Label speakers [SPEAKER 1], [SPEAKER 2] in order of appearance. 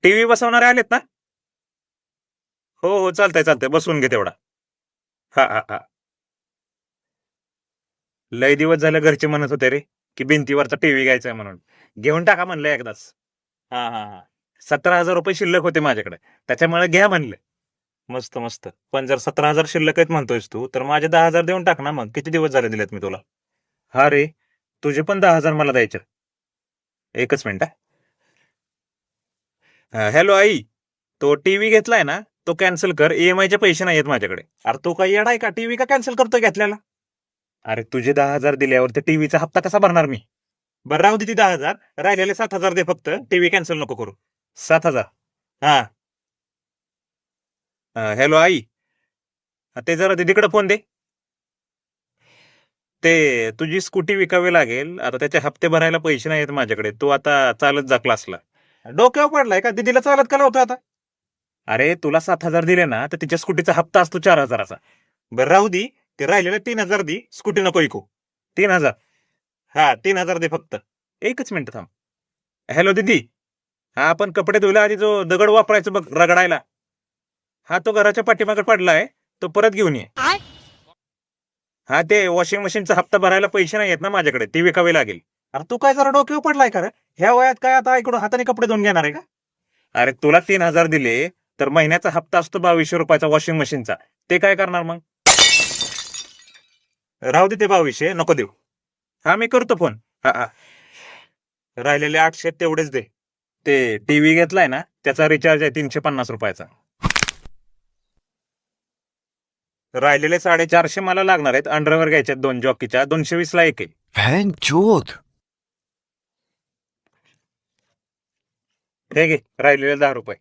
[SPEAKER 1] TV बसवणारे आलेत ना? हो हो, चालतंय चालतंय, बसवून घे तेवढा. हा हा हा. लय दिवस झालं घरचे म्हणत होते रे, की भिंतीवरचा टीव्ही घ्यायचाय म्हणून. घेऊन टाका म्हणलं एकदाच. हा हा हा. 17,000 रुपये शिल्लक होते माझ्याकडे, त्याच्यामुळे घ्या म्हणलं. मस्त मस्त. पण जर 17,000 शिल्लक आहेत म्हणतोयस तू, तर माझे 10,000 देऊन टाक ना. मग किती दिवस झाले दिलेत मी तुला? हा रे, तुझे पण 10,000 मला द्यायचे. एकच मिनिट. हॅलो आई, तो टीव्ही घेतलाय ना, तो कॅन्सल कर. ईएमआय चे पैसे नाही आहेत माझ्याकडे. अरे तू काही येडाय का? टीव्ही का कॅन्सल करतोय घेतल्याला? अरे तुझे 10,000 दिल्यावर ते टीव्हीचा हप्ता कसा भरणार मी? बरं राहू दे ती 10,000, राहिलेले 7,000 दे फक्त. टीव्ही कॅन्सल नको करू. 7,000. हा. हॅलो आई, ते जरा दीदीकडे फोन दे. ते तुझी स्कूटी विकावी लागेल आता, त्याचे हप्ते भरायला पैसे नाहीत माझ्याकडे. तू आता चालत जा क्लासला. डोक्यावर पडलाय का? दीदीला चालत का होतं आता? अरे तुला 7,000 दिले ना, तर तिच्या स्कूटीचा हप्ता असतो 4,000चा. बरं राहू दे, ते राहिलेले 3,000 दे. स्कूटी नको ऐकू. 3,000. हा, 3,000 दे फक्त. एकच मिनिट थांब. हॅलो दीदी. हा, आपण कपडे धुयला आधी जो दगड वापरायचं बघ रगडायला, हा तो घराच्या पाठीमागे पडलाय, तो परत घेऊन ये. हा, ते वॉशिंग मशीनचा हप्ता भरायला पैसे नाही आहेत ना माझ्याकडे, ती विकावी लागेल. अरे तू काय जरा डोक्यावर पडलाय का रे? ह्या वयात काय आता इकडून हाताने कपडे धुवून घेणार आहे का? अरे तुला 3,000 दिले, तर महिन्याचा हप्ता असतो 2,200 रुपयाचा वॉशिंग मशीनचा. ते काय करणार मग? राहू दे ते 2,200, नको देऊ. हा, मी करतो फोन. हा हा. राहिलेले 800 तेवढेच दे. ते टीव्ही घेतलाय ना, त्याचा रिचार्ज आहे 350 रुपयाचा. राहिलेले 450 मला लागणार आहेत. अंडरवेअर घ्यायचे 2 जॉकीच्या, 220 ला एक आहे.
[SPEAKER 2] बहन चोद.
[SPEAKER 1] हे घे राहिलेले 10 रुपये.